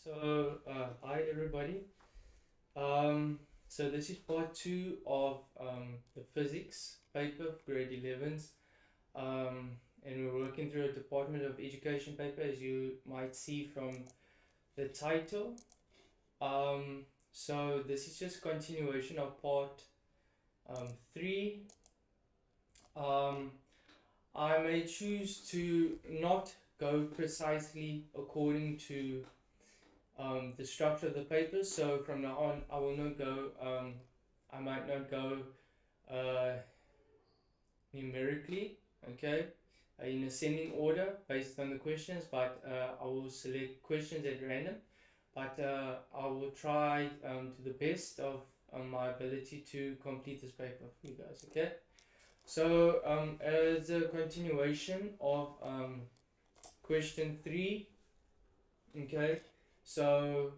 Hi everybody. So this is part 2 of the physics paper of grade 11s. And we're working through a Department of Education paper, as you might see from the title. So this is just continuation of part 3. I may choose to not go precisely according to the structure of the paper. So from now on, I will not go. I might not go uh, numerically, okay, in ascending order based on the questions, but I will select questions at random. But I will try to the best of my ability to complete this paper for you guys, okay? So as a continuation of question 3, okay, so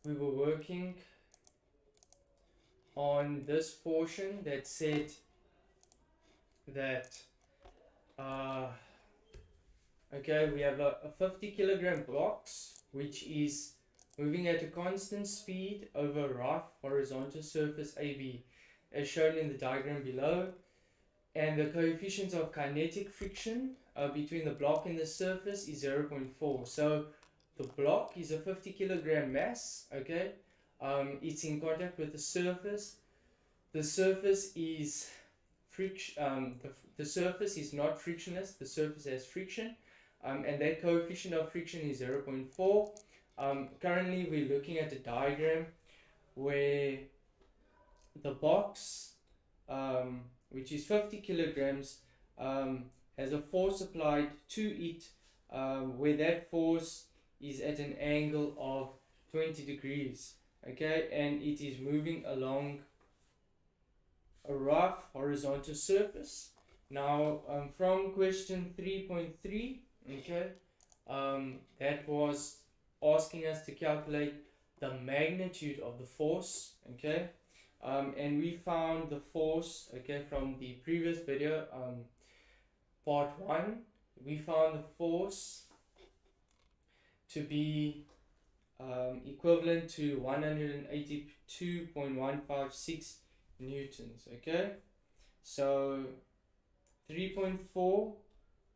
we were working on this portion that said that okay, we have a 50 kilogram box which is moving at a constant speed over a rough horizontal surface AB as shown in the diagram below, and the coefficient of kinetic friction between the block and the surface is 0.4. So the block is a 50 kilogram mass, okay? It's in contact with the surface. The surface is the surface is not frictionless. The surface has friction, and that coefficient of friction is 0.4. Currently, we're looking at a diagram where the box, which is 50 kilograms, has a force applied to it, where that force is at an angle of 20 degrees, okay, and it is moving along a rough horizontal surface. Now from question 3.3, okay, that was asking us to calculate the magnitude of the force, okay, and we found the force, okay, from the previous video, part 1. We found the force to be equivalent to 182.156 newtons, okay? So 3.4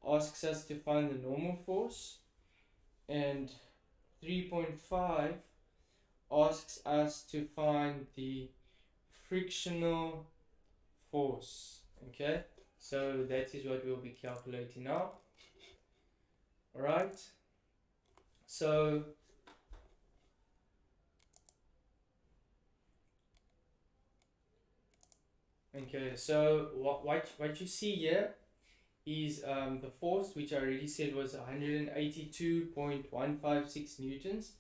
asks us to find the normal force, and 3.5 asks us to find the frictional force, okay? So that is what we'll be calculating now. Alright, so okay, so what you see here is the force, which I already said was 182.156 newtons.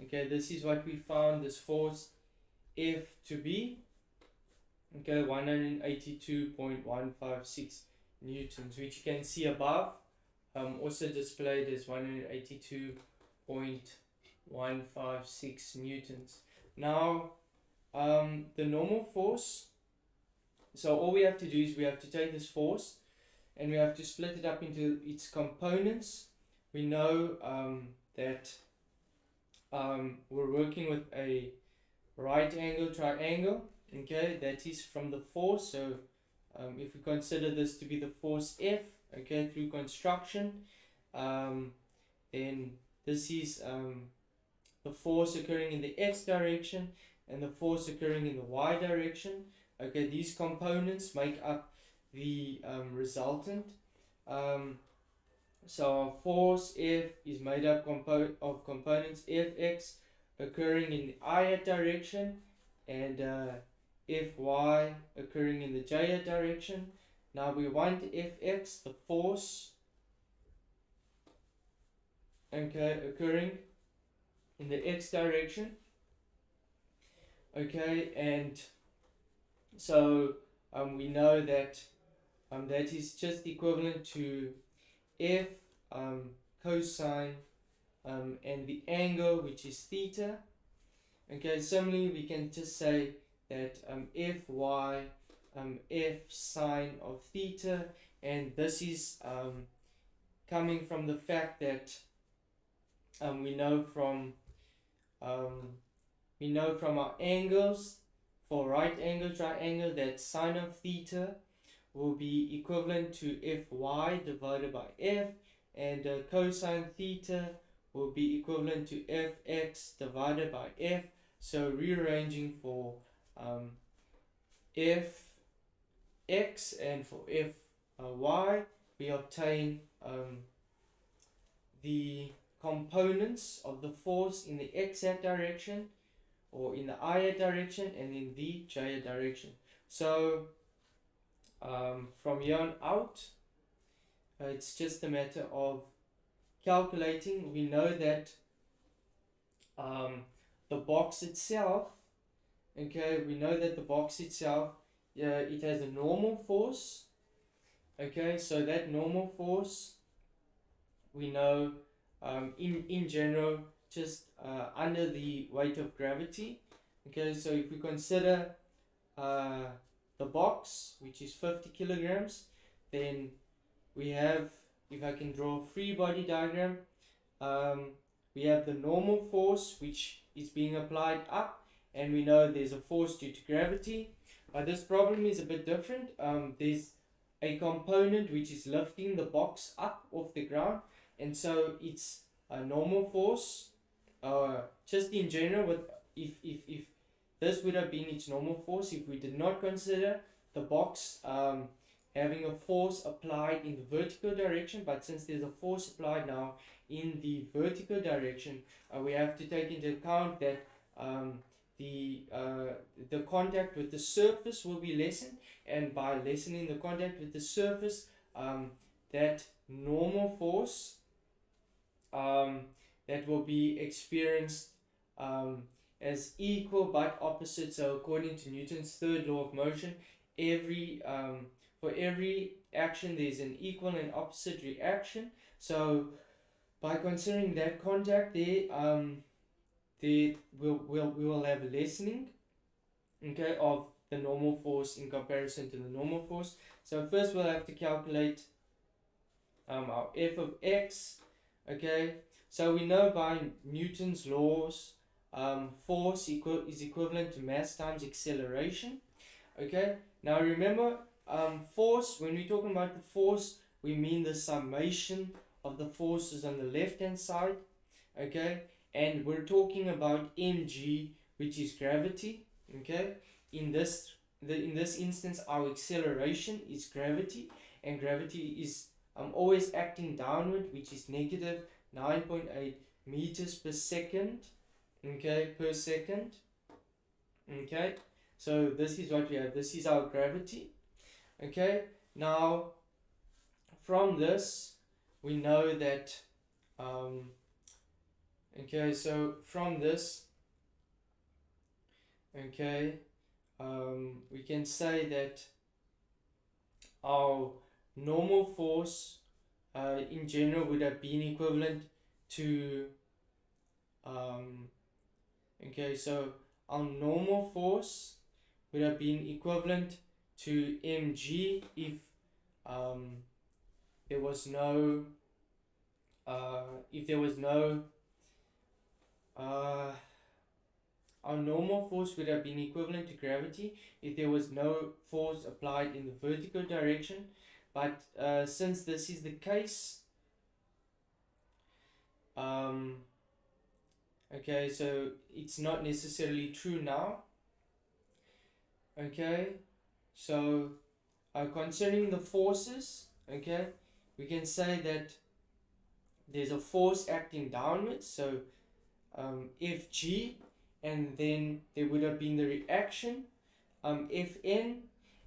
Okay, this is what we found this force F to be. Okay, 182.156 newtons, which you can see above, also displayed as 182.156 newtons. Now, the normal force, so all we have to do is we have to take this force and we have to split it up into its components. We know that we're working with a right angle triangle, okay, that is from the force. So if we consider this to be the force F, okay, through construction, then this is the force occurring in the x direction and the force occurring in the y direction. Okay, these components make up the resultant. So our force F is made up of components Fx occurring in the I direction and Fy occurring in the j direction. Now we want Fx, the force, okay, occurring in the x direction, okay, and so we know that that is just equivalent to F cosine and the angle, which is theta. Okay, similarly we can just say that Fy F sine of theta, and this is coming from the fact that we know from our angles, for right angle triangle, that sine of theta will be equivalent to Fy divided by F, and cosine theta will be equivalent to Fx divided by F. So rearranging for Fx and for Fy, we obtain the components of the force in the x-hat direction, or in the i-hat direction, and in the j-hat direction. So from here on out, it's just a matter of calculating. We know that the box itself, okay, we know that the box itself, it has a normal force, okay, so that normal force, we know in general, just under the weight of gravity. Okay, so if we consider the box, which is 50 kilograms, then we have, if I can draw a free body diagram, we have the normal force which is being applied up, and we know there's a force due to gravity. But this problem is a bit different. There's a component which is lifting the box up off the ground, and so it's a normal force. Just in general, with if this would have been its normal force if we did not consider the box having a force applied in the vertical direction, but since there's a force applied now in the vertical direction, we have to take into account that the contact with the surface will be lessened, and by lessening the contact with the surface, that normal force that will be experienced as equal but opposite. So according to Newton's third law of motion, for every action there's an equal and opposite reaction. So by considering that contact there, we will have a lessening, okay, of the normal force in comparison to the normal force. So first we'll have to calculate our f of x, okay. So we know by Newton's laws, force is equivalent to mass times acceleration, okay. Now remember, force, when we're talking about the force, we mean the summation of the forces on the left hand side, okay, and we're talking about mg, which is gravity, okay. In this instance, our acceleration is gravity, and gravity is always acting downward, which is negative 9.8 meters per second, okay, per second, okay. So this is what we have. This is our gravity, okay. Now from this we know that okay, so from this, okay, we can say that our normal force in general would have been equivalent to okay, so our normal force would have been equivalent to mg if there was no our normal force would have been equivalent to gravity if there was no force applied in the vertical direction. But since this is the case, okay, so it's not necessarily true now, okay. So concerning the forces, okay, we can say that there's a force acting downwards, so Fg, and then there would have been the reaction Fn,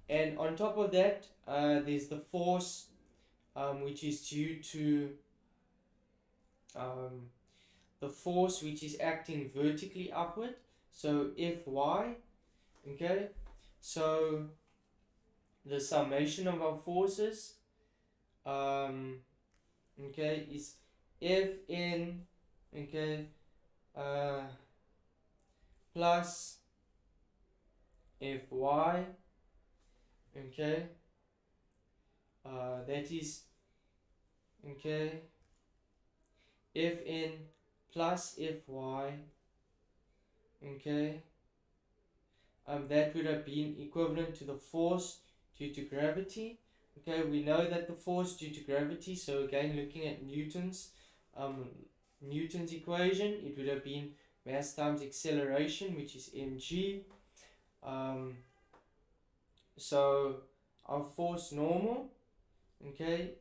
and on top of that there's the force which is due to the force which is acting vertically upward, so Fy, okay. So the summation of our forces okay, is Fn, okay, plus Fy, okay, that is okay, Fn plus Fy, okay, that would have been equivalent to the force due to gravity. Okay, we know that the force due to gravity, so again looking at Newton's equation, it would have been mass times acceleration, which is mg. So our force normal, okay,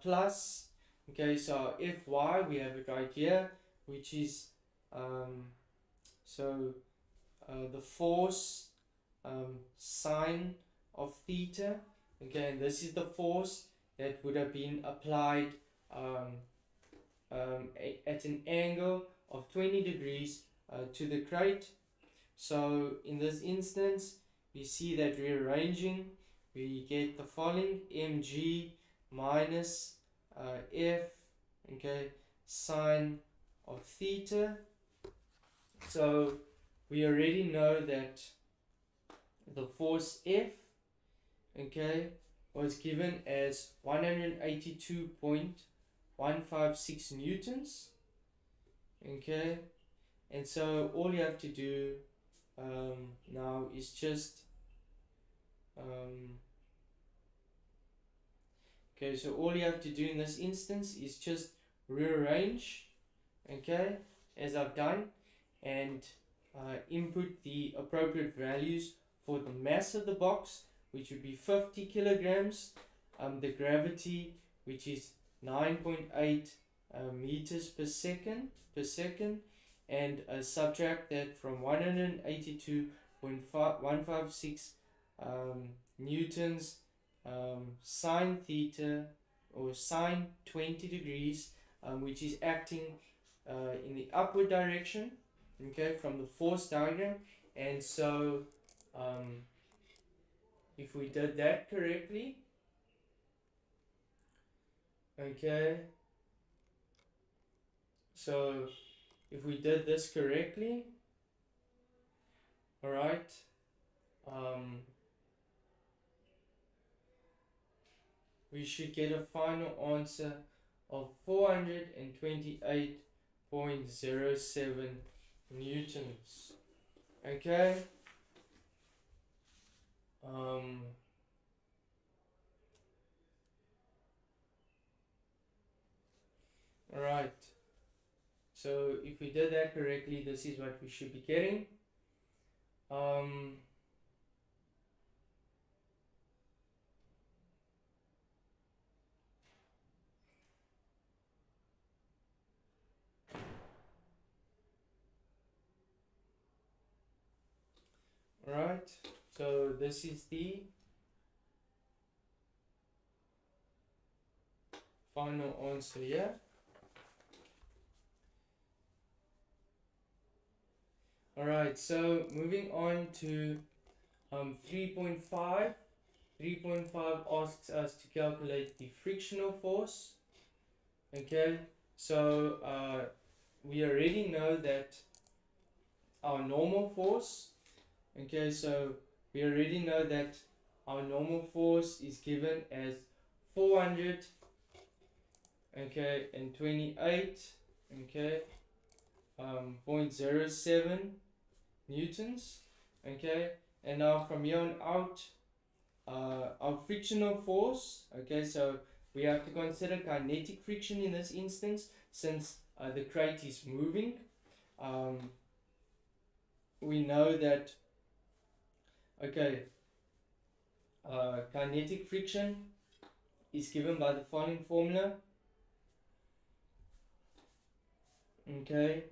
plus, okay, so our Fy, we have it right here, which is the force sine of theta, okay, and this is the force that would have been applied at an angle of 20 degrees to the crate. So in this instance, we see that rearranging, we get the following: mg minus f, okay, sine of theta. So we already know that the force F, okay, was given as 182.156 newtons, okay, and so all you have to do now is just okay, so all you have to do in this instance is just rearrange, okay, as I've done, and input the appropriate values for the mass of the box, which would be 50 kilograms, the gravity, which is 9.8 meters per second, and subtract that from 182.156 newtons sine theta, or sine 20 degrees, which is acting in the upward direction, okay, from the force diagram. And so if we did that correctly, okay, so if we did this correctly, all right, we should get a final answer of 428.07 newtons, okay. Alright, so if we did that correctly, this is what we should be getting. Alright, so this is the final answer here. Alright, so moving on to 3.5. 3.5 asks us to calculate the frictional force. Okay, so we already know that our normal force, okay, so we already know that our normal force is given as 400, okay, and 28, okay, 0.07 newtons, okay. And now from here on out, our frictional force, okay, so we have to consider kinetic friction in this instance, since the crate is moving. We know that, okay, kinetic friction is given by the following formula, okay,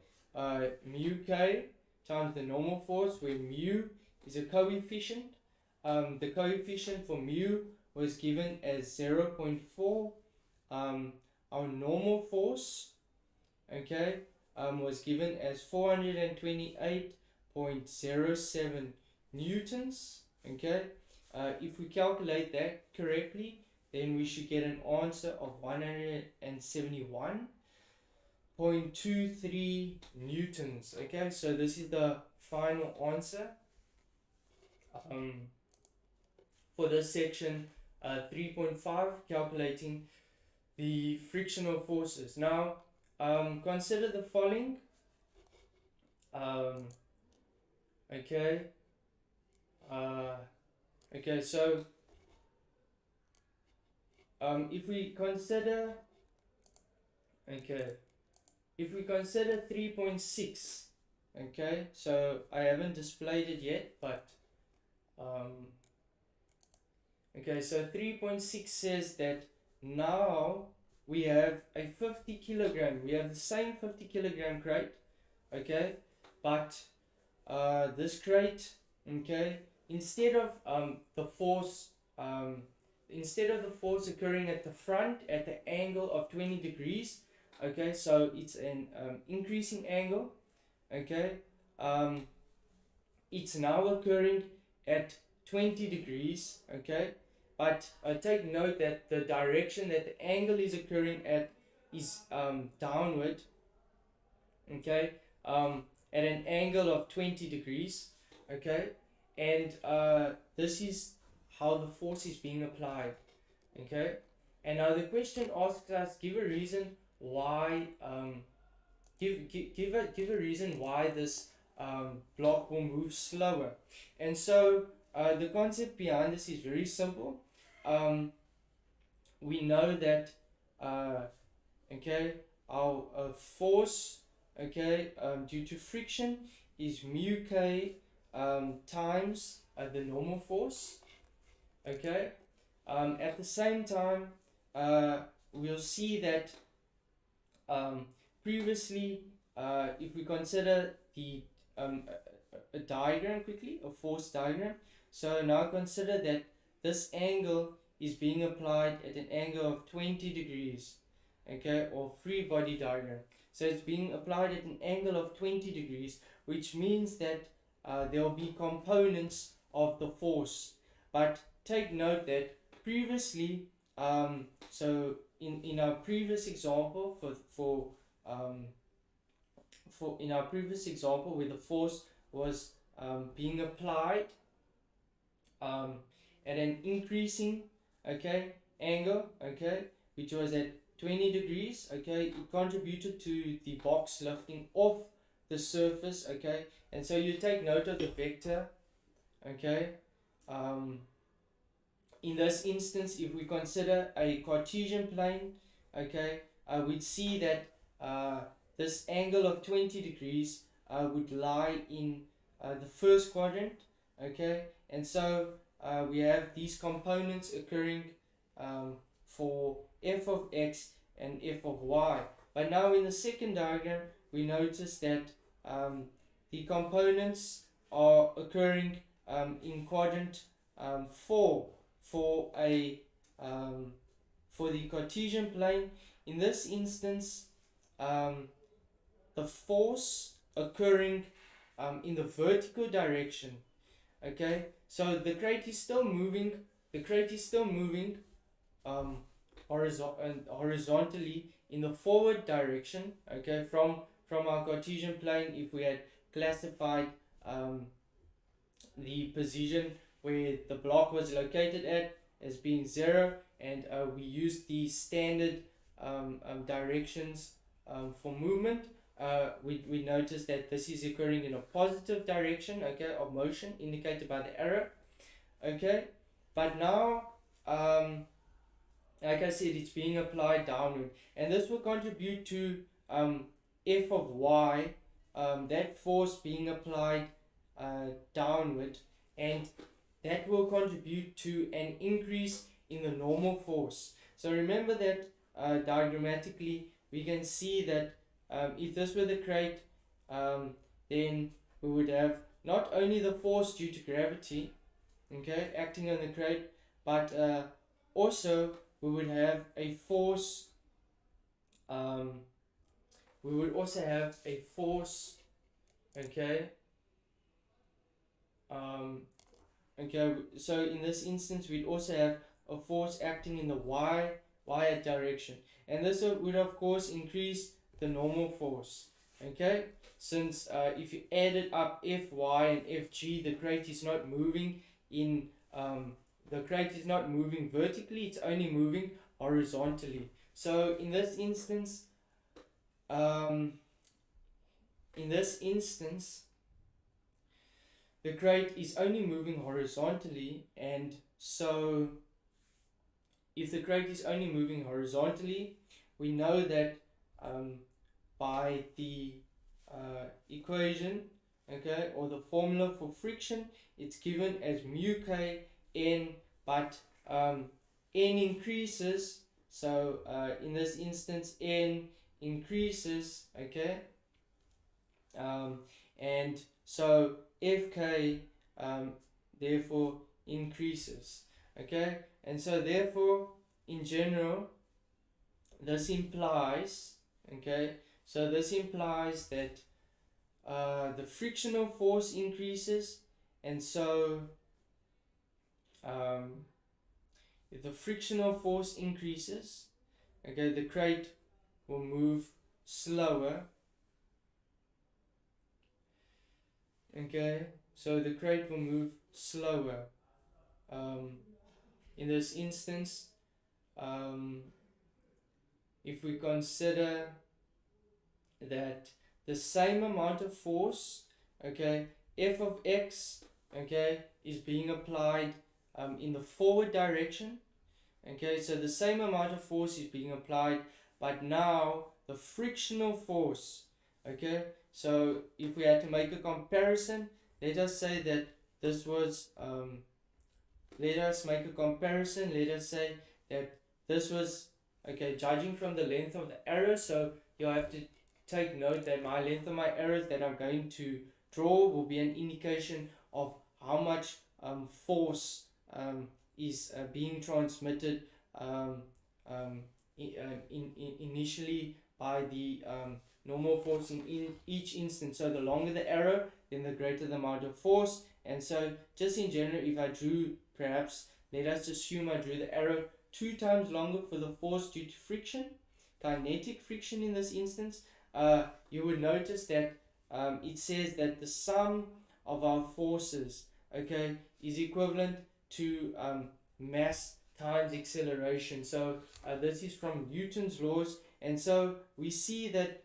mu k times the normal force, where mu is a coefficient. The coefficient for mu was given as 0.4. Our normal force, okay, was given as 428.07 newtons, okay. If we calculate that correctly, then we should get an answer of 171.23 newtons, okay. So this is the final answer for this section 3.5, calculating the frictional forces. Now, consider the following. Okay. Okay. So, if we consider, if we consider 3.6, okay. So I haven't displayed it yet, but okay. So 3.6 says that now we have a 50 kilogram. We have the same 50 kilogram crate, okay, but this crate, okay, instead of the force occurring at the front at the angle of 20 degrees, okay, so it's an increasing angle, okay, it's now occurring at 20 degrees, okay, but take note that the direction that the angle is occurring at is downward, okay, at an angle of 20 degrees, okay, and this is how the force is being applied, okay. And now the question asks us, give a reason why give a reason why this block will move slower. And so the concept behind this is very simple. We know that okay, our force, okay, due to friction is mu k times the normal force, okay. At the same time, we'll see that previously, if we consider the a diagram quickly, a force diagram. So now consider that this angle is being applied at an angle of 20 degrees, okay, or free body diagram. So it's being applied at an angle of 20 degrees, which means that there will be components of the force. But take note that previously, so in our previous example in our previous example where the force was being applied at an increasing, okay, angle, okay, which was at 20 degrees, okay, it contributed to the box lifting off the surface, okay. And so you take note of the vector, okay. In this instance, if we consider a Cartesian plane, okay, we'd see that this angle of 20 degrees would lie in the first quadrant, okay. And so we have these components occurring for f of x and f of y. But now in the second diagram, we notice that the components are occurring in quadrant 4 for the Cartesian plane. In this instance, the force occurring in the vertical direction, okay, so the crate is still moving horizontally in the forward direction, okay, from our Cartesian plane. If we had classified the position where the block was located at as being 0, and we used the standard directions for movement, we notice that this is occurring in a positive direction, okay, of motion indicated by the arrow, okay. But now, like I said, it's being applied downward, and this will contribute to f of y, that force being applied downward, and that will contribute to an increase in the normal force. So remember that diagrammatically we can see that if this were the crate, then we would have not only the force due to gravity, okay, acting on the crate, but also we would have a force. We would also have a force, okay. Okay, so in this instance, we'd also have a force acting in the y direction, and this would of course increase the normal force, okay. Since if you added up Fy and Fg, the crate is not moving vertically, it's only moving horizontally. So in this instance, the crate is only moving horizontally, and so if the crate is only moving horizontally, we know that by the equation, okay, or the formula for friction, it's given as mu k n, but n increases. So in this instance, n increases, okay, and so fk therefore increases, okay, and so therefore in general this implies, okay, so this implies that the frictional force increases, and so if the frictional force increases, okay, the crate will move slower, okay, so the crate will move slower. In this instance, if we consider that the same amount of force, okay, f of x, okay, is being applied in the forward direction, okay, so the same amount of force is being applied, but now the frictional force, okay, so if we had to make a comparison, let us say that this was let us make a comparison. Let us say that this was, okay, judging from the length of the arrow, so you'll have to take note that my length of my arrows that I'm going to draw will be an indication of how much force is being transmitted initially by the normal force in each instance. So the longer the arrow, then the greater the amount of force. And so just in general, if I drew, perhaps let us assume I drew the arrow 2 times longer for the force due to friction, kinetic friction in this instance, you would notice that it says that the sum of our forces, okay, is equivalent to mass times acceleration. So this is from Newton's laws, and so we see that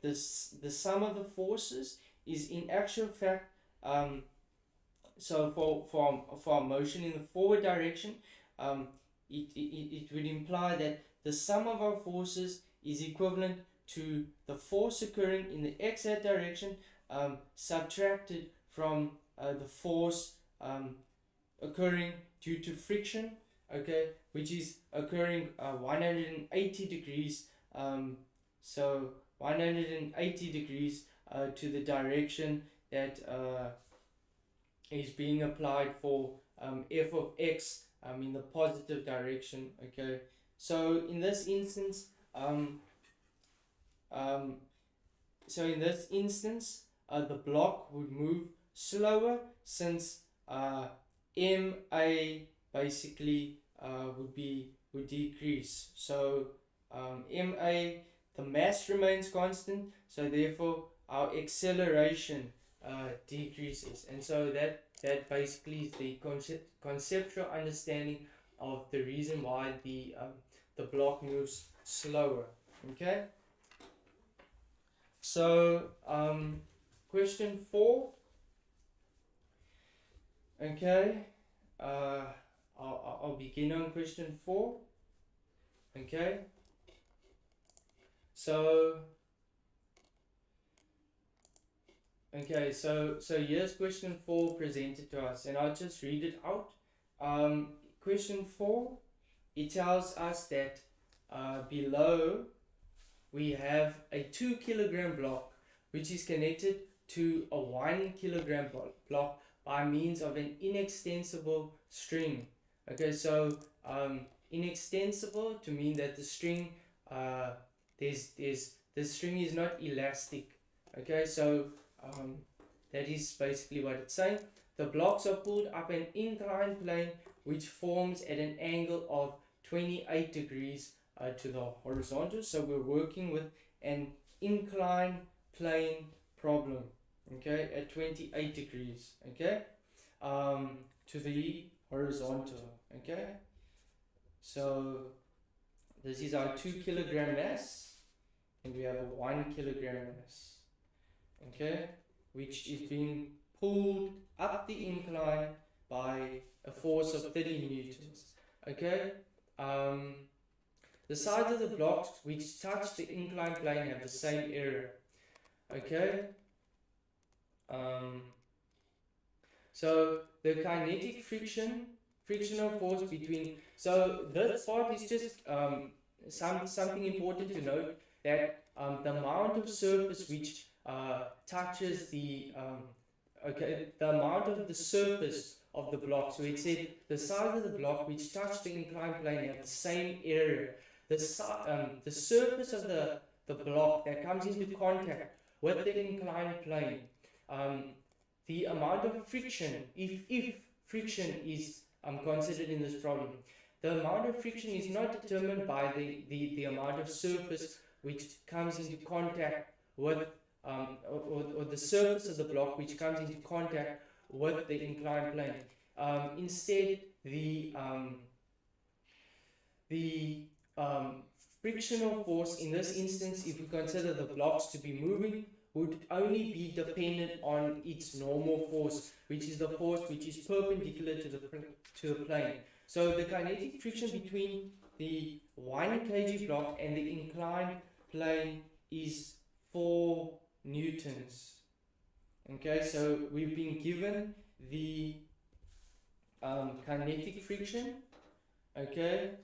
the sum of the forces is in actual fact, so for motion in the forward direction, it would imply that the sum of our forces is equivalent to the force occurring in the x-hat direction subtracted from the force occurring due to friction, okay, which is occurring 180 degrees, so 180 degrees to the direction that is being applied for f of x in the positive direction, okay. So in this instance, the block would move slower, since ma basically would decrease. So ma, the mass remains constant, so therefore our acceleration decreases, and so that basically is the conceptual understanding of the reason why the block moves slower, okay. So question 4, okay, I'll begin on question 4, okay. So here's question 4 presented to us, and I'll just read it out. Question 4, it tells us that below we have a 2 kilogram block which is connected to a 1 kilogram block by means of an inextensible string. Okay, so inextensible to mean that the string the string is not elastic. Okay, so that is basically what it's saying. The blocks are pulled up an inclined plane which forms at an angle of 28 degrees to the horizontal. So we're working with an inclined plane problem, okay, at 28 degrees, okay, to the horizontal, okay. So this is our 2 kilogram mass, and we have a 1 kilogram mass, okay, which is being pulled up the incline by a force of 30 newtons, okay. The sides of the blocks which touch the inclined plane have the same area, okay. So the kinetic frictional force between, so this part is just something important to note, that the amount of surface which touches the the amount of the surface of the block. So it said the sides of the block which touch the inclined plane have the same area. The surface of the block that comes into contact with the inclined plane, the amount of friction, if friction is considered in this problem, the amount of friction is not determined by the amount of surface which comes into contact with or the surface of the block which comes into contact with the inclined plane. Instead, the frictional force in this instance, if we consider the blocks to be moving, would only be dependent on its normal force, which is the force which is perpendicular to the plane. So the kinetic friction between the 1 kg block and the inclined plane is 4 newtons. Okay, so we've been given the kinetic friction, okay,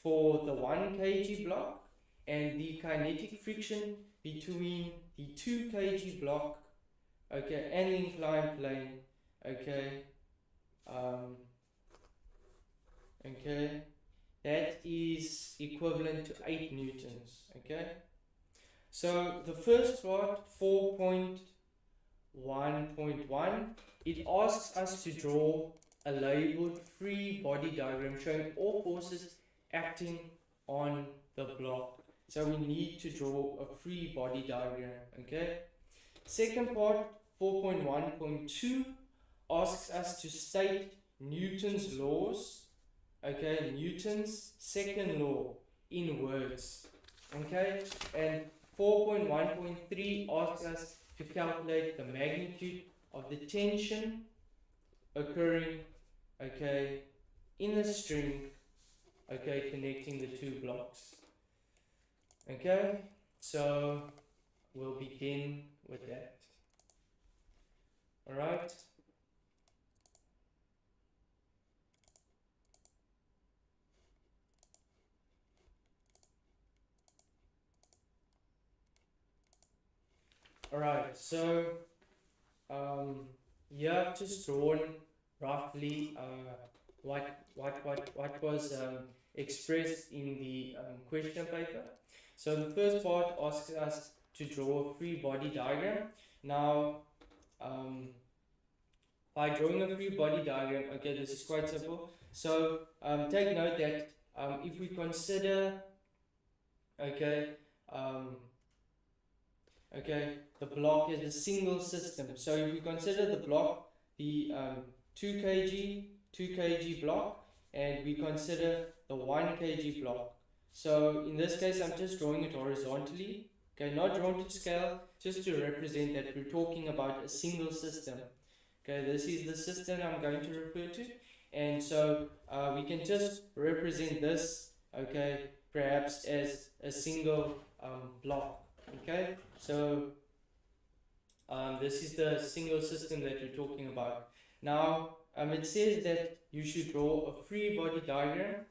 for the 1 kg block, and the kinetic friction between the 2 kg block, okay, and the inclined plane, okay, okay, that is equivalent to 8 newtons, okay. So the first part, 4.1.1, it asks us to draw a labeled free body diagram showing all forces acting on the block. So we need to draw a free body diagram, okay. Second part, 4.1.2, asks us to state Newton's laws, okay, Newton's second law in words, okay. And 4.1.3 asks us to calculate the magnitude of the tension occurring, okay, in the string, okay, connecting the two blocks. Okay, so we'll begin with that. All right. All right. So yeah, I've just drawn roughly what was expressed in the question paper. So the first part asks us to draw a free body diagram. Now, by drawing a free body diagram, okay, this is quite simple. So take note that if we consider, okay, okay, the block is a single system. So if we consider the block, the 2 kg block, and we consider the 1 kg block. So in this case, I'm just drawing it horizontally, okay, not drawn to scale, just to represent that we're talking about a single system. Okay, this is the system I'm going to refer to, and so we can just represent this, okay, perhaps as a single block. Okay, so this is the single system that we're talking about. Now, it says that you should draw a free body diagram.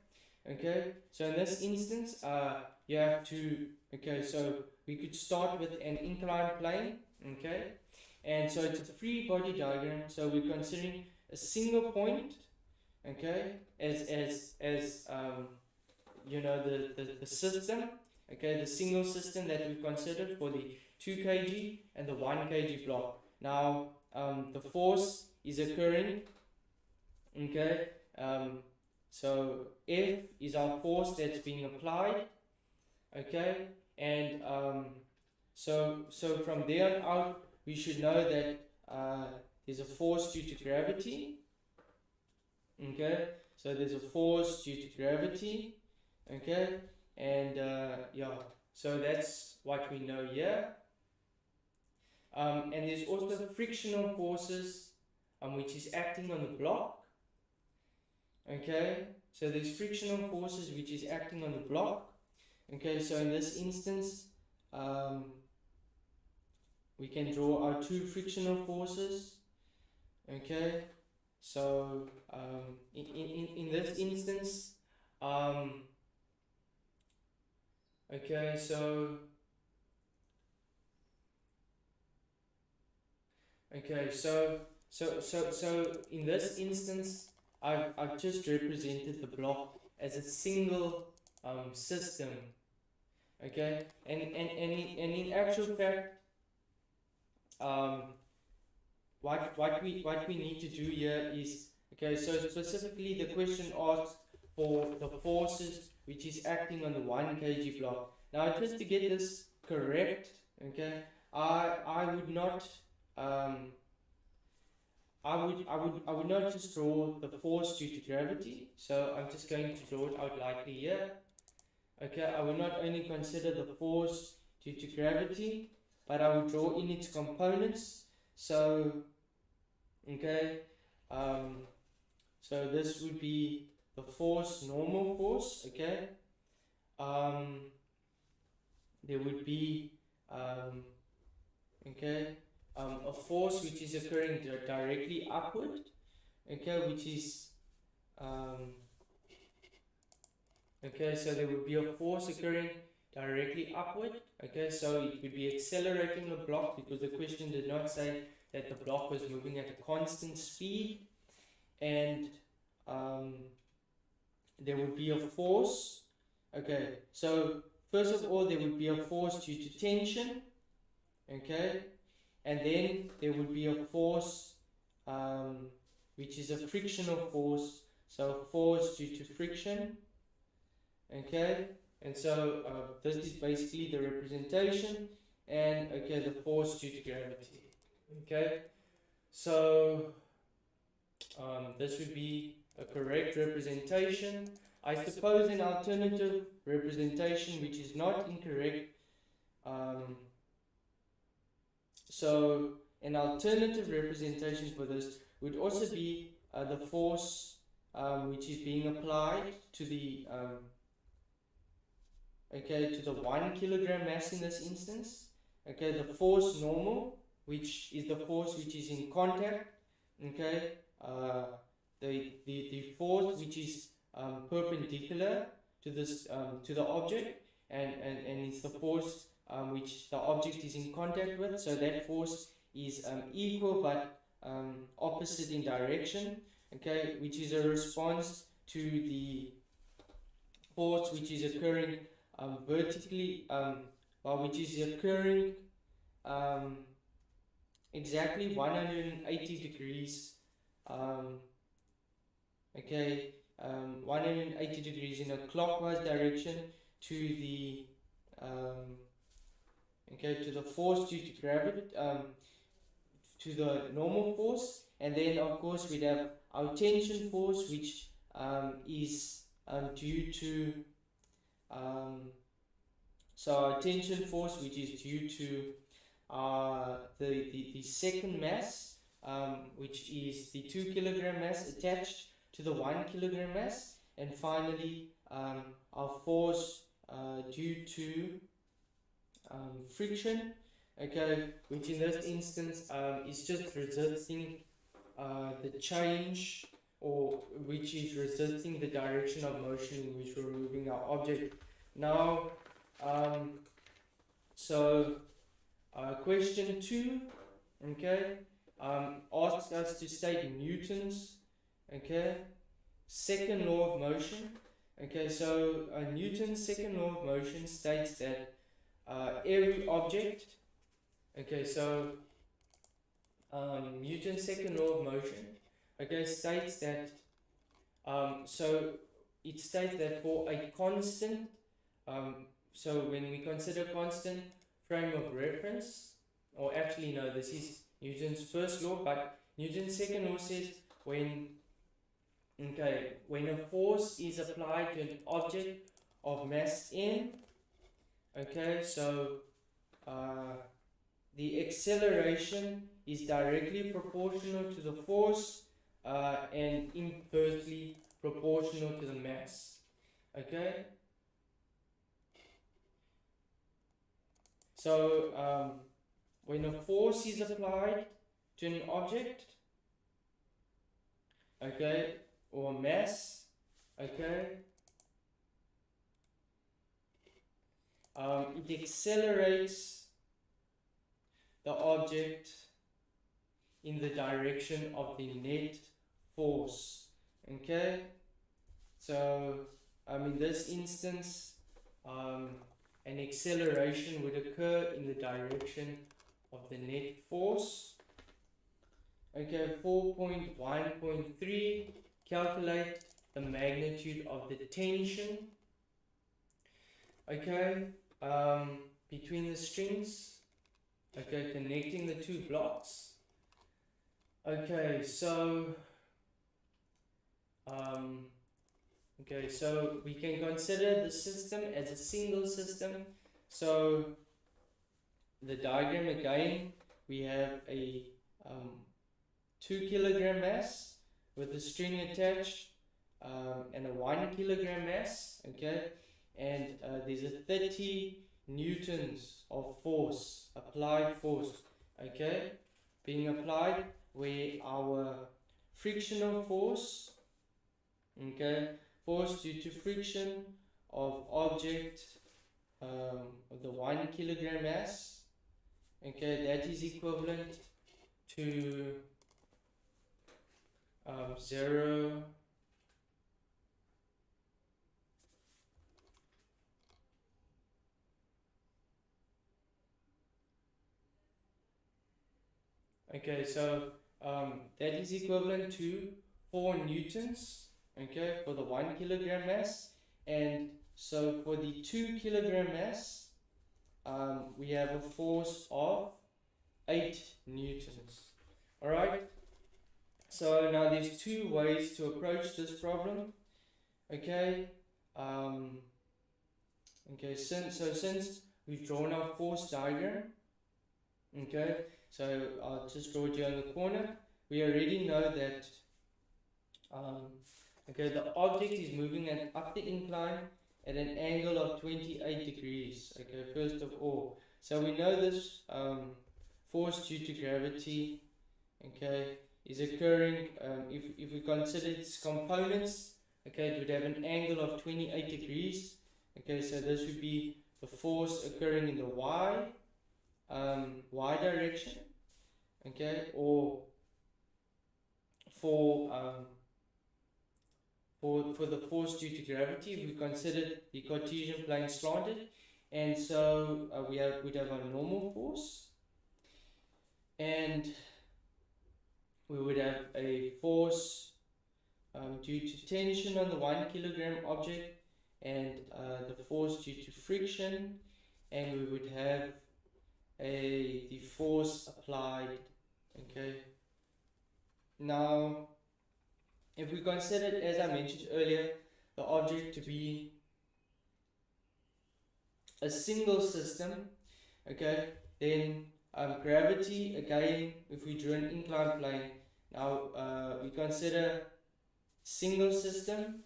Okay, so in this instance, you have to, okay, so we could start with an inclined plane, okay, and so it's a free body diagram, so we're considering a single point, okay, as you know, the system, okay, the single system that we've considered for the 2 kg and the 1 kg block. Now, the force is occurring, okay, so F is our force that's being applied, okay, and so from there on out, we should know that there's a force due to gravity, okay, so there's a force due to gravity, okay, And yeah, so that's what we know here. And there's also frictional forces, which is acting on the block. Okay, so there's frictional forces which is acting on the block. Okay, so in this instance, we can draw our two frictional forces. Okay, so in this instance, okay, so in this instance, I've just represented the block as a single system. Okay, and in actual fact, what we need to do here is, okay, so specifically the question asks for the forces which is acting on the 1 kg block. Now, just to get this correct, okay, I would not I would not just draw the force due to gravity, so I'm just going to draw it out lightly here. Okay, I will not only consider the force due to gravity, but I will draw in its components. So, okay, so this would be the force, normal force, okay. There would be, okay, a force which is occurring directly upward, okay, which is, okay, so there would be a force occurring directly upward, okay, so it would be accelerating the block, because the question did not say that the block was moving at a constant speed. And there would be a force, okay, so first of all there would be a force due to tension, okay, and then there would be a force which is a frictional force, so force due to friction, okay, and so this is basically the representation, and okay, the force due to gravity, okay, so this would be a correct representation. I suppose an alternative representation which is not incorrect, so an alternative representation for this would also be the force which is being applied to the okay, to the 1 kilogram mass in this instance, okay, the force normal, which is the force which is in contact, okay, the force which is perpendicular to this to the object, and it's the force which the object is in contact with, so that force is equal but opposite in direction, okay, which is a response to the force which is occurring vertically, which is occurring exactly 180 degrees, okay, 180 degrees in a clockwise direction to the okay, to the force due to gravity, to the normal force, and then of course we'd have our tension force, which is due to so our tension force, which is due to the second mass, which is the 2 kilogram mass attached to the 1 kilogram mass, and finally our force due to friction, okay, which in this instance is just resisting the change, or which is resisting the direction of motion in which we're moving our object. Now, so question 2, okay, asks us to state Newton's, okay, second law of motion. Okay, so Newton's second law of motion states that every object, okay, so Newton's second law of motion, okay, states that so it states that for a constant, so when we consider constant frame of reference, or actually no, this is Newton's first law, but Newton's second law says when, okay, when a force is applied to an object of mass m. Okay, so the acceleration is directly proportional to the force and inversely proportional to the mass. Okay, so when a force is applied to an object, okay, or mass, okay, it accelerates the object in the direction of the net force. Okay, so in this instance, an acceleration would occur in the direction of the net force. Okay, 4.1.3, calculate the magnitude of the tension, okay, between the strings, okay, connecting the two blocks. Okay, so so we can consider the system as a single system. So the diagram again, we have a 2 kilogram mass with a string attached and a 1 kilogram mass, okay, and there's a 30 newtons of force, applied force, okay, being applied, where our frictional force, okay, force due to friction of object of the 1 kilogram mass, okay, that is equivalent to 0. Okay, so that is equivalent to 4 newtons, okay, for the 1 kilogram mass. And so for the 2 kilogram mass, we have a force of 8 newtons. Alright, so now there's two ways to approach this problem. Okay, since we've drawn our force diagram, okay, so I'll just draw it here in the corner. We already know that okay, the object is moving up the incline at an angle of 28 degrees, okay, first of all. So we know this force due to gravity, okay, is occurring, if we consider its components, okay, it would have an angle of 28 degrees, okay, so this would be the force occurring in the y direction, okay, or for the force due to gravity, we considered the Cartesian plane slanted, and so we'd have a normal force, and we would have a force due to tension on the 1 kilogram object, and the force due to friction, and we would have the force applied. Okay, now if we consider, as I mentioned earlier, the object to be a single system, okay, then gravity, again, if we drew an inclined plane, now we consider single system,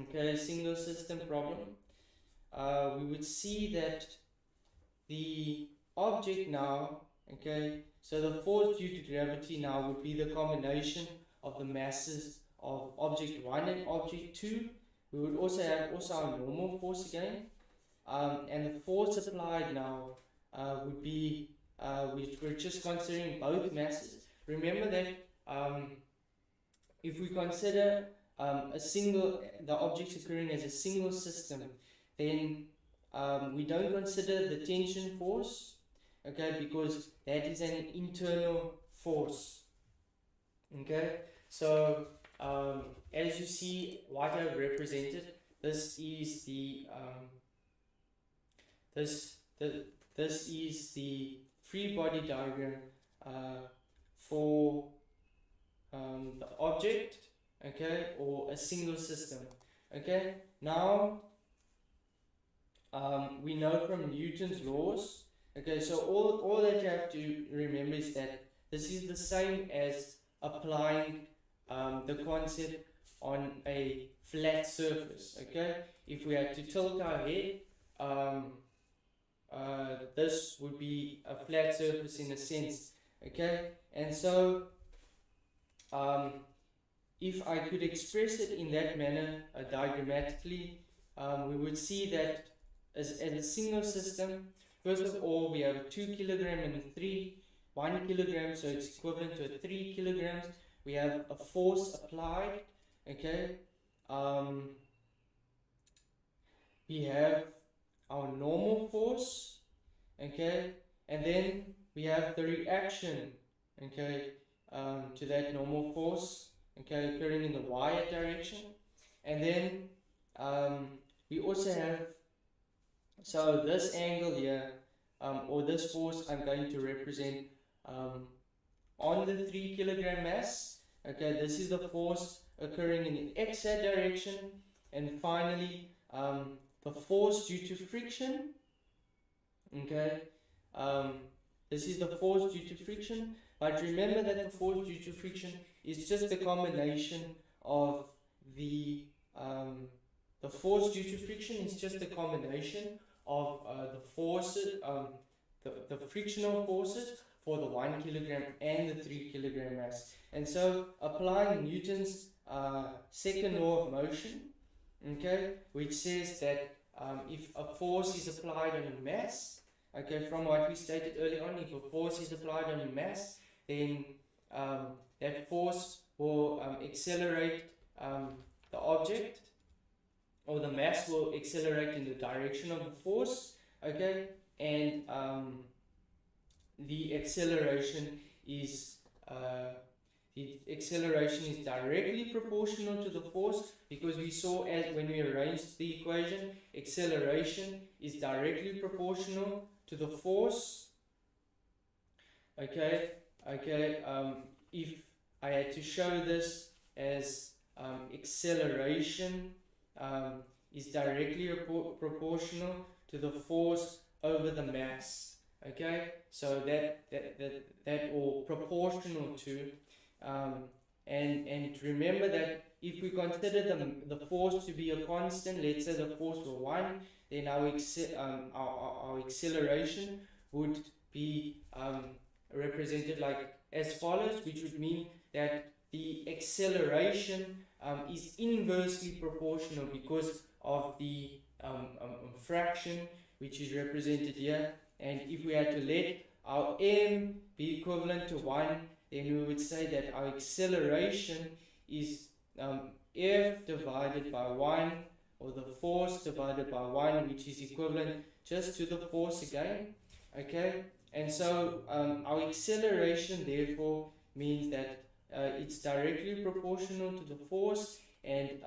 okay, single system problem, we would see that the object now, okay, so the force due to gravity now would be the combination of the masses of object 1 and object 2. We would also have our normal force again, and the force applied now would be, we're just considering both masses. Remember that if we consider the objects occurring as a single system, then we don't consider the tension force, okay, because that is an internal force. Okay, so as you see what I've represented, this is the this is the free body diagram for the object, okay, or a single system. Okay, now we know from Newton's laws. Okay, so all that you have to remember is that this is the same as applying the concept on a flat surface. Okay, if we had to tilt our head, this would be a flat surface in a sense. Okay, and so if I could express it in that manner diagrammatically, we would see that as a single system, first of all, we have 2 kilogram and 1 kilogram, so it's equivalent to 3 kilograms. We have a force applied, okay. We have our normal force, okay, and then we have the reaction, okay, to that normal force, okay, occurring in the y direction, and then we also have, so this angle here, or this force, I'm going to represent on the 3 kilogram mass. Okay, this is the force occurring in the x-hat direction, and finally the force due to friction. Okay, this is the force due to friction, but remember that the force due to friction is just the combination of the force due to friction is just the combination of the forces, the frictional forces for the 1 kilogram and the 3 kilogram mass. And so applying Newton's second law of motion, okay, which says that if a force is applied on a mass, okay, from what we stated earlier on, if a force is applied on a mass, then that force will accelerate the object, or the mass will accelerate in the direction of the force, okay, and the acceleration is directly proportional to the force, because we saw as when we arranged the equation, acceleration is directly proportional to the force. Okay, if I had to show this as acceleration is directly proportional to the force over the mass. Okay, so that or proportional to, and remember that if we consider the force to be a constant, let's say the force were 1, then our acceleration would be represented like as follows, which would mean that the acceleration is inversely proportional because of the fraction, which is represented here. And if we had to let our m be equivalent to 1, then we would say that our acceleration is f divided by 1, or the force divided by 1, which is equivalent just to the force again. Okay, and so our acceleration therefore means that it's directly proportional to the force and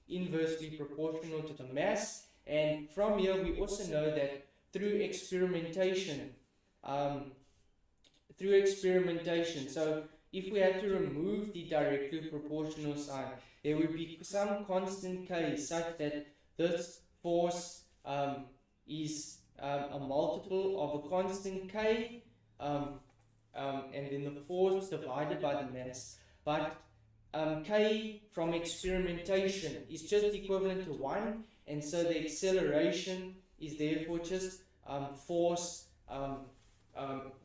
inversely proportional to the mass. And from here we also know that through experimentation, so if we had to remove the directly proportional sign, there would be some constant k such that this force is a multiple of a constant k, and then the force divided by the mass. But k from experimentation is just equivalent to 1, and so the acceleration is therefore just force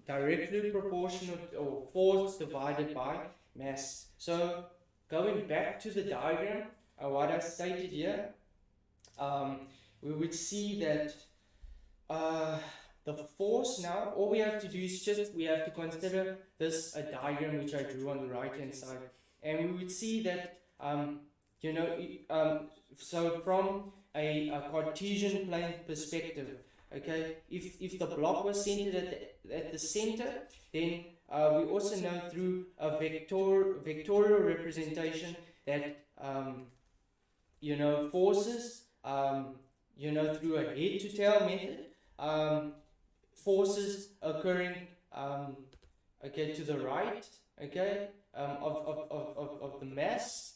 directly proportional, or force divided by mass. So going back to the diagram, what I stated here, we would see that the force now, all we have to do is we have to consider this a diagram which I drew on the right hand side, and we would see that so from a Cartesian plane perspective, okay, if the block was centered at the center, then we also know through a vectorial representation that forces, through a head to tail method, forces occurring to the right, of the mass,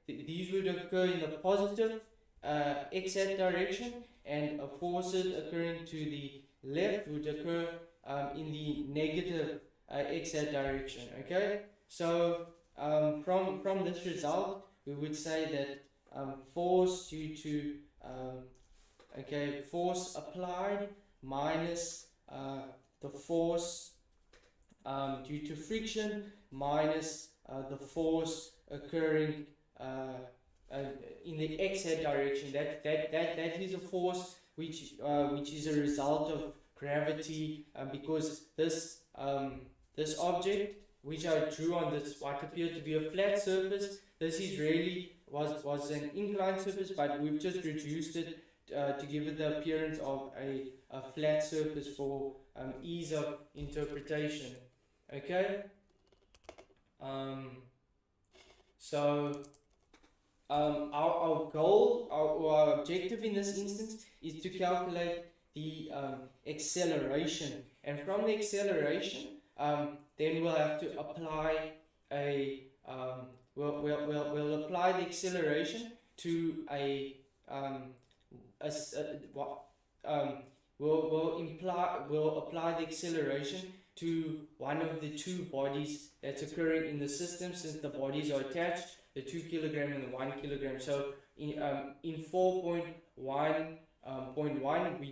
these would occur in the positive x-hat direction, and forces occurring to the left would occur in the negative x-hat direction. Okay, so from this result, we would say that force due to force applied minus the force due to friction minus the force occurring in the x-hat direction. That is a force which is a result of gravity, because this object which I drew on this what appeared to be a flat surface, this is really was an inclined surface, but we've just reduced it to give it the appearance of a flat surface for ease of interpretation. Okay, so our goal, our objective in this instance is to calculate the acceleration, and from the acceleration then we'll have to apply a we'll apply the acceleration to we'll apply the acceleration to one of the two bodies that's occurring in the system, since the bodies are attached, the 2 kilogram and the 1 kilogram. So in 4.1.1 we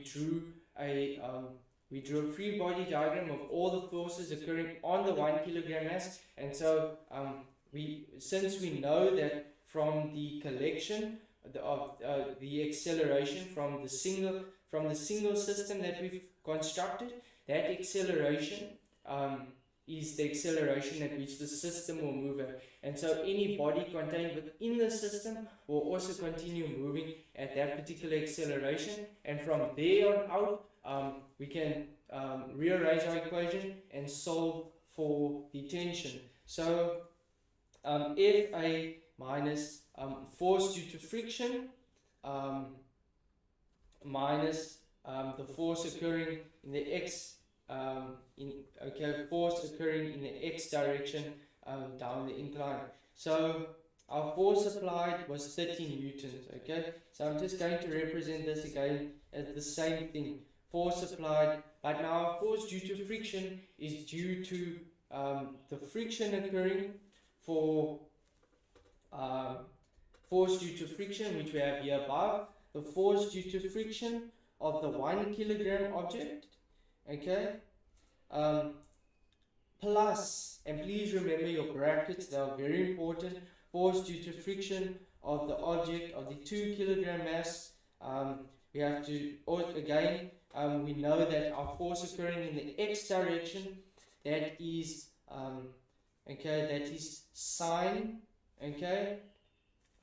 drew a free body diagram of all the forces occurring on the 1 kilogram mass, and so since we know that from the collection of the acceleration from the single system that we've constructed, that acceleration is the acceleration at which the system will move at. And so any body contained within the system will also continue moving at that particular acceleration, and from there on out we can rearrange our equation and solve for the tension. So Fa minus force due to friction minus the force occurring in the x force occurring in the x direction down the incline. So our force applied was 30 newtons. Okay, so I'm just going to represent this again as the same thing, force applied, but now our force due to friction is due to the friction occurring for force due to friction, which we have here above, the force due to friction of the 1 kilogram object, okay, plus, and please remember your brackets, they are very important, force due to friction of the object of the 2 kilogram mass. We have to, again, we know that our force occurring in the x direction, that is that is sine. Okay,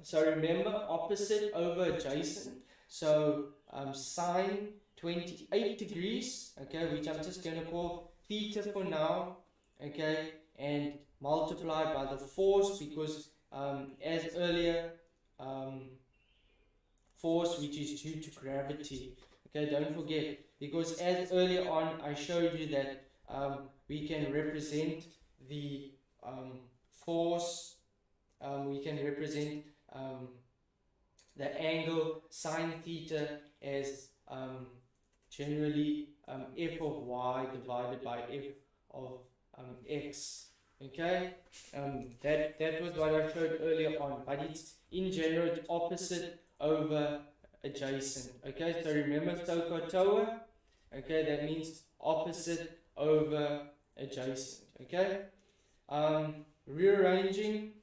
so remember, opposite over adjacent, so sine 28 degrees, okay, which I'm just going to call theta for now, okay, and multiply by the force, because as earlier, force which is due to gravity. Okay, don't forget, because as earlier on I showed you that we can represent the force, we can represent the angle sine theta as generally f of y divided by f of x. Okay, that was what I showed earlier on, but it's in general it's opposite over adjacent. Okay, so remember SOHCAHTOA. Okay, that means opposite over adjacent. Okay, rearranging.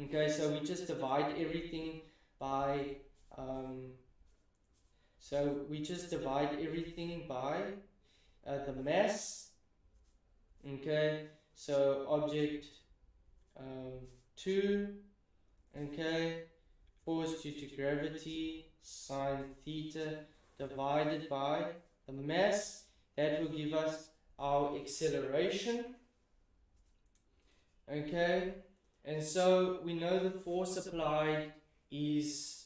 Okay, so we just divide everything by the mass. Okay, so object 2, okay, force due to gravity sine theta divided by the mass, that will give us our acceleration. Okay, and so we know the force applied is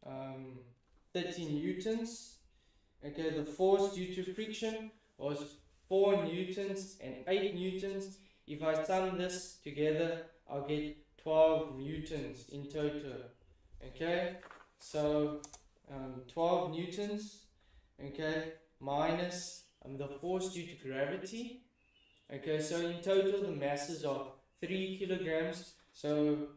30 newtons. Okay, the force due to friction was 4 newtons and 8 newtons. If I sum this together, I'll get 12 newtons in total. Okay, so 12 newtons, okay, minus the force due to gravity. Okay, so in total the masses are 3 kilograms. So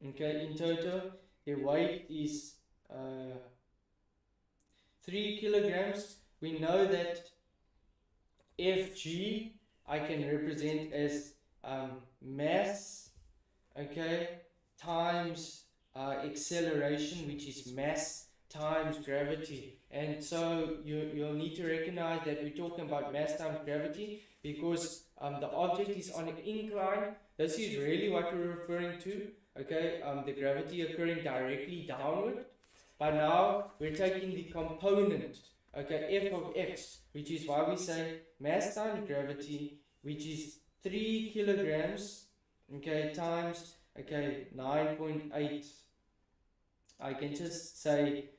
okay, in total the weight is 3 kilograms. We know that Fg I can represent as mass, okay, times acceleration, which is mass times gravity. And so you'll need to recognize that we're talking about mass times gravity because the object is on an incline. This is really what we're referring to, okay, the gravity occurring directly downward. But now we're taking the component, okay, f of x, which is why we say mass times gravity, which is 3 kilograms, okay, times, okay, 9.8. I can just say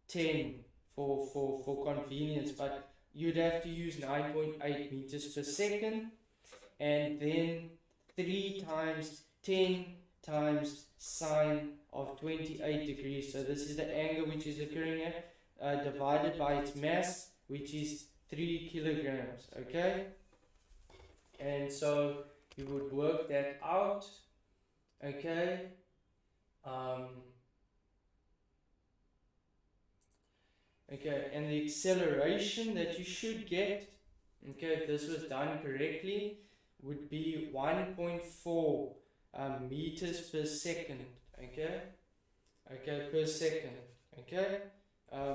10 for convenience, but you'd have to use 9.8 meters per second, and then 3 times 10 times sine of 28 degrees. So this is the angle which is occurring at, divided by its mass, which is 3 kilograms. Okay, and so you would work that out. Okay, okay, and the acceleration that you should get, okay, if this was done correctly, would be 1.4 meters per second. Okay, okay, per second. Okay,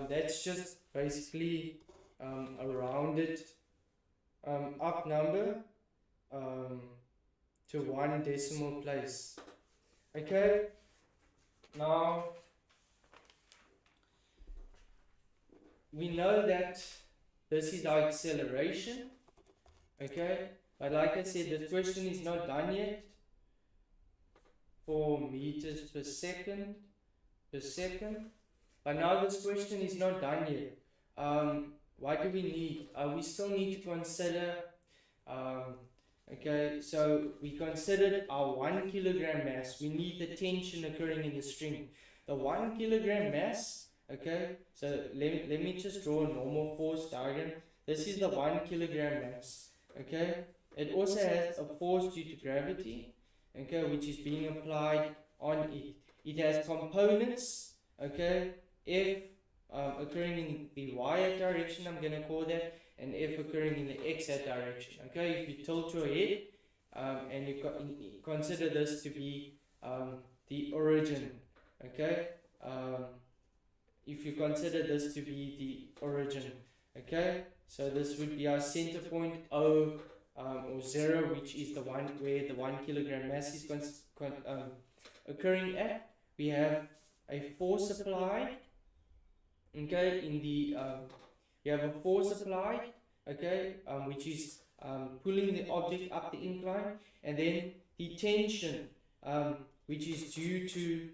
that's just basically a rounded up number to 1 decimal place. Okay, now we know that this is our acceleration. Okay, but like I said, this question is not done yet. 4 meters per second but now this question is not done yet. What do we need? We still need to consider okay, so we considered our 1 kilogram mass. We need the tension occurring in the string. The 1 kilogram mass, okay, so let me just draw a normal force diagram. This is the 1 kilogram mass. Okay, it also has a force due to gravity, okay, which is being applied on it. It has components, okay, F occurring in the y direction, I'm going to call that, and F occurring in the x direction. Okay, if you tilt your head and you consider this to be the origin, okay, if you consider this to be the origin, okay, so this would be our center point O or 0, which is the one where the 1 kilogram mass is occurring at. We have a force applied, okay, in the you have a force applied, okay, which is pulling the object up the incline, and then the tension, which is due to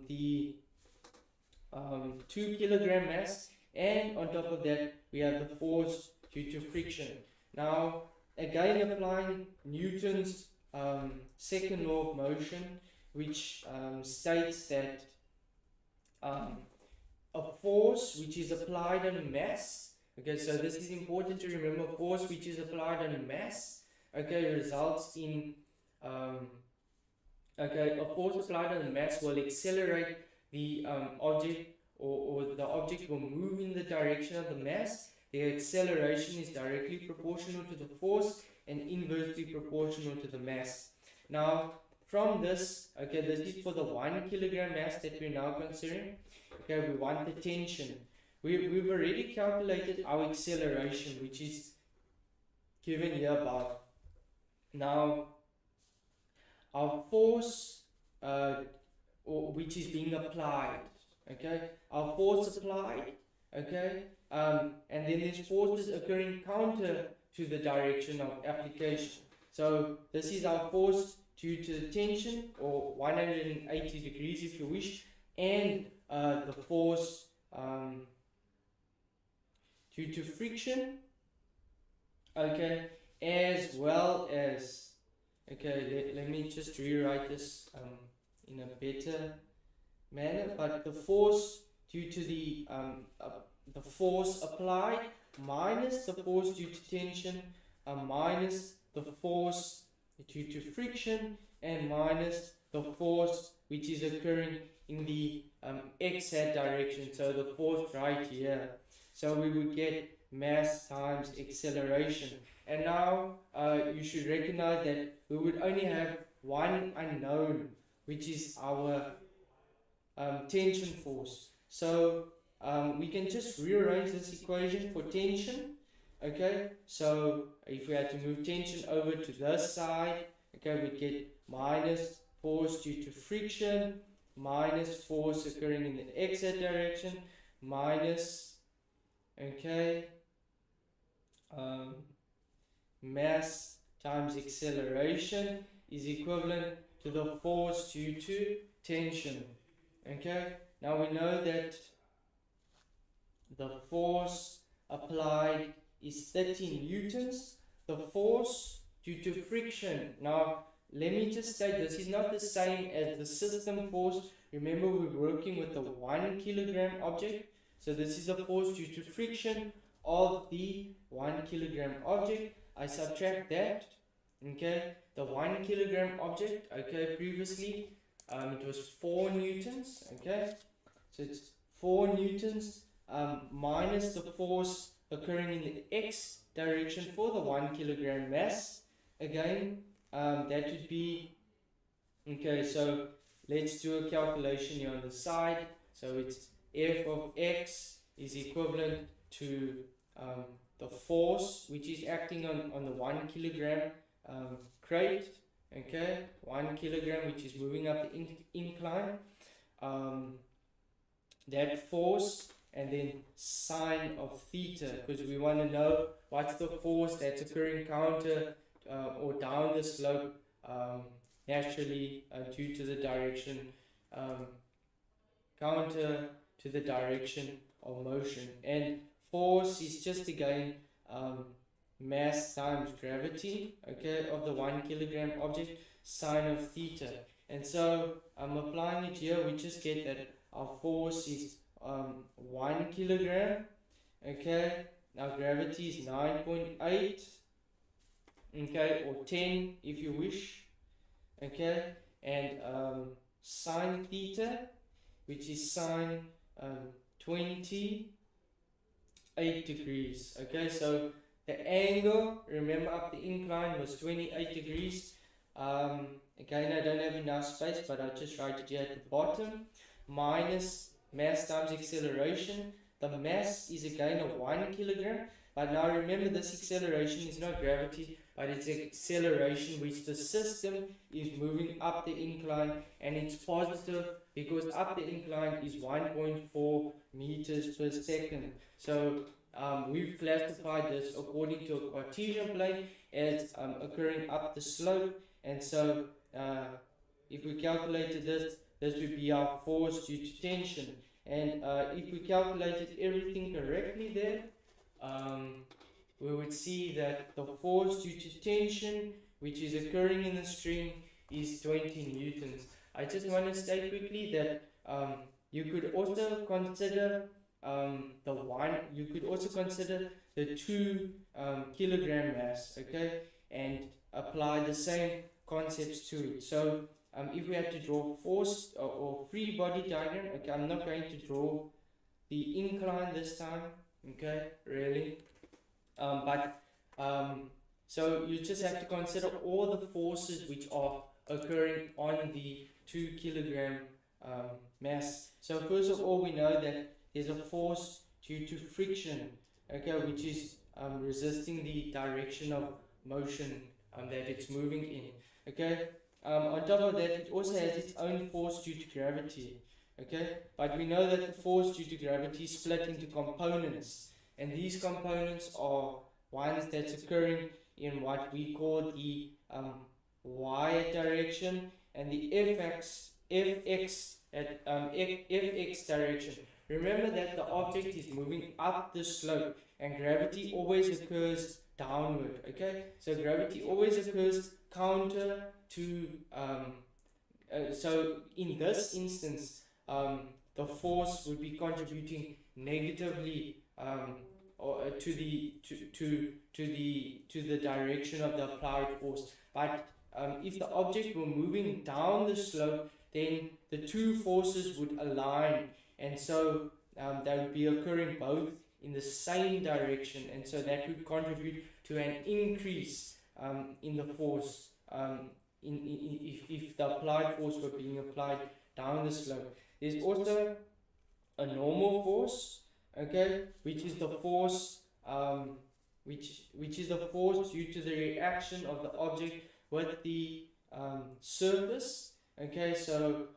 the 2 kilogram mass, and on top of that we have the force due to friction. Now again, applying Newton's second law of motion, which states that a force which is applied on a mass, okay, so this is important to remember, force which is applied on a mass, okay, results in okay, a force applied on a mass will accelerate the object, or the object will move in the direction of the mass. The acceleration is directly proportional to the force and inversely proportional to the mass. Now from this, okay, this is for the 1 kilogram mass that we're now considering. Okay, we want the tension. We've already calculated our acceleration, which is given here above. Now our force which is being applied, okay, our force applied, okay, and then there's forces occurring counter to the direction of application. So this is our force due to the tension, or 180 degrees if you wish, and the force due to friction, okay, as well as Okay, let me just rewrite this in a better manner. But the force due to the force applied minus the force due to tension minus the force due to friction and minus the force which is occurring in the x-hat direction, so the force right here. So we would get mass times acceleration. And now you should recognize that we would only have one unknown, which is our tension force. So we can just rearrange this equation for tension. Okay, so if we had to move tension over to this side, okay, we'd get minus force due to friction minus force occurring in the x-hat direction minus, okay, mass times acceleration is equivalent to the force due to tension. Okay, now we know that the force applied is 30 newtons. The force due to friction, now let me just say this is not the same as the system force. Remember, we're working with a 1 kilogram object, so this is the force due to friction of the 1 kilogram object. I subtract that, okay, the 1 kilogram object, okay, previously it was 4 newtons, okay, so it's 4 newtons minus the force occurring in the x direction for the 1 kilogram mass. Again, that would be, okay, so let's do a calculation here on the side. So it's f of x is equivalent to the force which is acting on the 1 kilogram crate, okay, 1 kilogram which is moving up the incline, that force, and then sine of theta, because we want to know what's the force that's occurring counter or down the slope naturally due to the direction counter to the direction of motion. And force is just again mass times gravity, okay, of the 1 kilogram object, sine of theta. And so I'm applying it here, we just get that our force is 1 kilogram, okay, now gravity is 9.8, okay, or 10 if you wish, okay, and sine theta, which is sine 28 degrees, okay, so the angle, remember, up the incline was 28 degrees. Again, I don't have enough space, but I'll just write it here at the bottom, minus mass times acceleration. The mass is again a 1 kilogram, but now remember, this acceleration is not gravity, but it's acceleration which the system is moving up the incline, and it's positive because up the incline is 1.4 meters per second. So we've classified this according to a Cartesian plane as occurring up the slope, and so if we calculated this would be our force due to tension. And if we calculated everything correctly there, we would see that the force due to tension which is occurring in the string is 20 newtons. I just want to state quickly that you could also consider the 2 kilogram mass, okay, and apply the same concepts to it. So if we had to draw force or free body diagram, okay, I'm not going to draw the incline this time, okay, really, so you just have to consider all the forces which are occurring on the 2 kilogram mass. So first of all, we know that there's a force due to friction, okay, which is resisting the direction of motion that it's moving in, okay. On top of that, it also has its own force due to gravity, okay, but we know that the force due to gravity is split into components, and these components are ones that's occurring in what we call the y direction and the fx direction. Remember that the object is moving up the slope, and gravity always occurs downward. Okay, so gravity always occurs counter to so in this instance, the force would be contributing negatively or to the direction of the applied force. But if the object were moving down the slope, then the two forces would align, and so they would be occurring both in the same direction, and so that would contribute to an increase in the force if the applied force were being applied down the slope. There's also a normal force, okay, which is the force which is the force due to the reaction of the object with the surface. Okay, so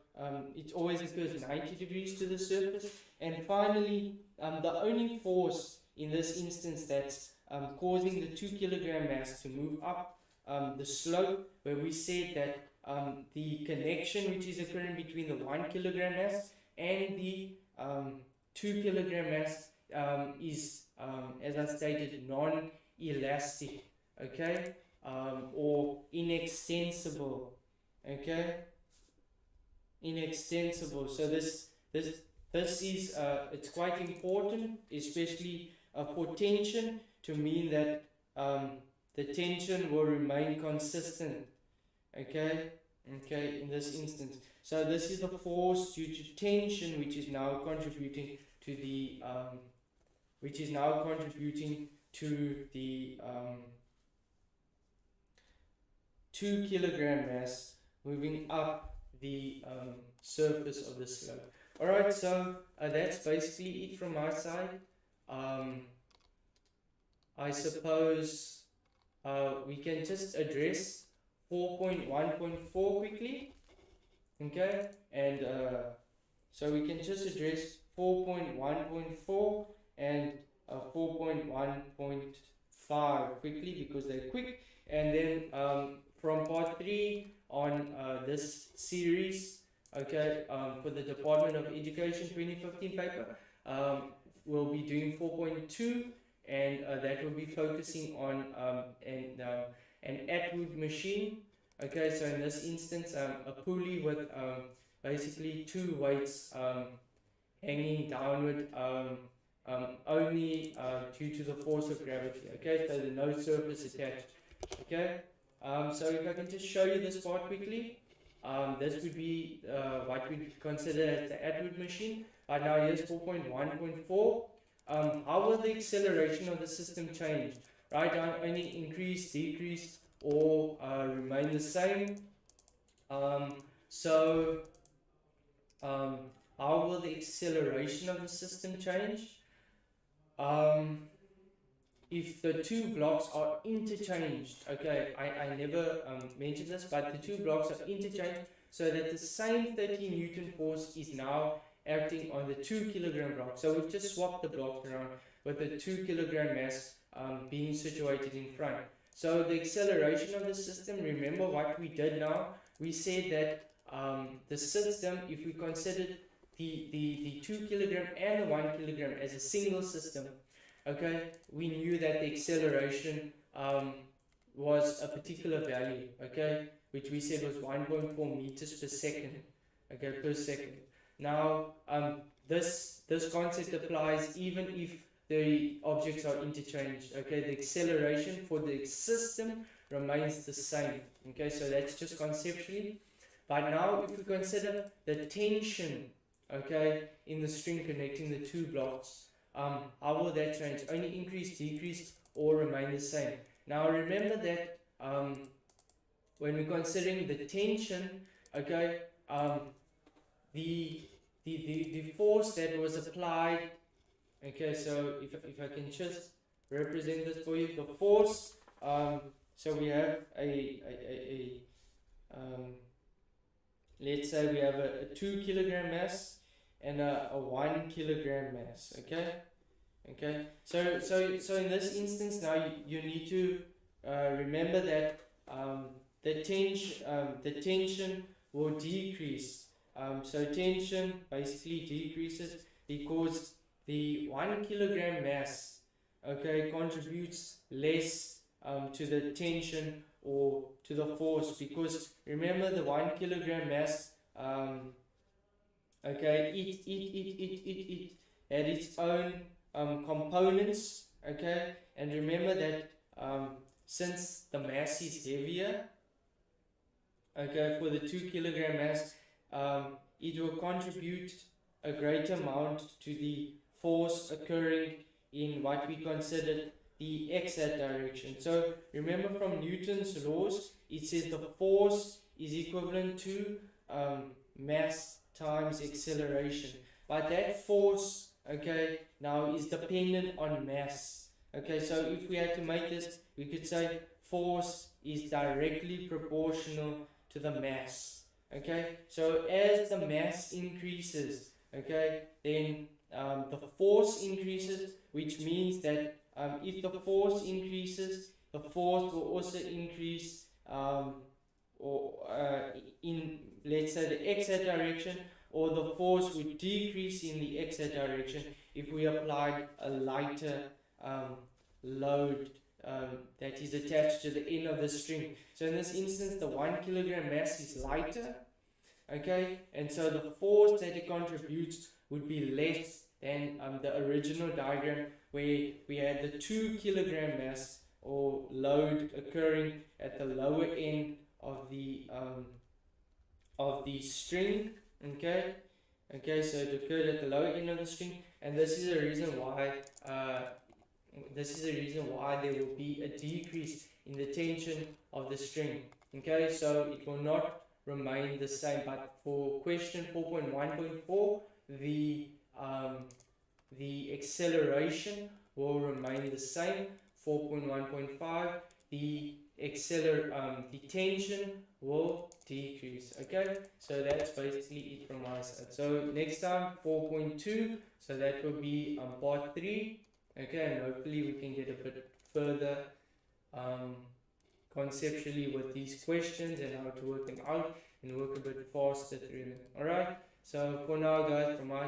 it always occurs 90 degrees to the surface. And finally, the only force in this instance that's causing the 2 kilogram mass to move up the slope, where we said that the connection which is occurring between the 1 kilogram mass and the 2 kilogram mass is, as I stated, non-elastic, okay, or inextensible, okay, inextensible. So this is it's quite important, especially for tension, to mean that the tension will remain consistent, okay, in this instance. So this is the force due to tension, which is now contributing to the 2 kilogram mass moving up the surface of the slope. Alright, so that's basically it from my side. I suppose we can just address 4.1.4 quickly. Okay, and so we can just address 4.1.4 and 4.1.5 quickly because they're quick, and then from part 3 on this series, okay, for the Department of Education 2015 paper, we'll be doing 4.2, and that will be focusing on an Atwood machine. Okay, so in this instance, a pulley with basically 2 weights hanging downward only due to the force of gravity. Okay, so there's no surface attached. Okay, so if I can just show you this part quickly, this would be what we consider as the Atwood machine. Now here's 4.1.4. How will the acceleration of the system change? Right, only increase, decrease, or remain the same. How will the acceleration of the system change? If the 2 blocks are interchanged, okay, I never mentioned this, but the 2 blocks are interchanged so that the same 30 Newton force is now acting on the 2 kilogram block. So we've just swapped the blocks around with the 2 kilogram mass being situated in front. So the acceleration of the system, remember what we did now? We said that the system, if we considered the 2 kilogram and the 1 kilogram as a single system, okay, we knew that the acceleration was a particular value, okay, which we said was 1.4 meters per second, okay, per second. Now, this concept applies even if the objects are interchanged, okay. The acceleration for the system remains the same, okay, so that's just conceptually. But now if we consider the tension, okay, in the string connecting the 2 blocks, how will that change? Only increase, decrease, or remain the same? Now remember that when we're considering the tension, okay, the force that was applied, okay, so if I can just represent this for you, the force, so we have let's say we have a 2 kilogram mass and a 1 kilogram mass, okay, so in this instance now you need to remember that the tension will decrease. So tension basically decreases because the 1 kilogram mass, okay, contributes less to the tension or to the force, because remember the 1 kilogram mass, okay, it had its own components, okay, and remember that since the mass is heavier, okay, for the 2 kilogram mass, it will contribute a great amount to the force occurring in what we consider the x-hat direction. So remember from Newton's laws, it says the force is equivalent to mass times acceleration. But that force, okay, now is dependent on mass. Okay, so if we had to make this, we could say force is directly proportional to the mass. Okay, so as the mass increases, okay, then the force increases, which means that if the force increases, the force will also increase in, let's say, the x-hat direction, or the force would decrease in the x-hat direction if we applied a lighter load that is attached to the end of the string. So in this instance, the 1 kilogram mass is lighter, okay, and so the force that it contributes would be less than the original diagram where we had the 2 kilogram mass or load occurring at the lower end of the string, okay, so it occurred at the lower end of the string, and this is the reason why there will be a decrease in the tension of the string, okay, so it will not remain the same. But for question 4.1.4, the acceleration will remain the same. 4.1.5, the tension will decrease. Okay, so that's basically it from my side. So next time 4.2, so that will be part 3. Okay, and hopefully we can get a bit further conceptually with these questions and how to work them out and work a bit faster through them. Alright, so for now guys, from my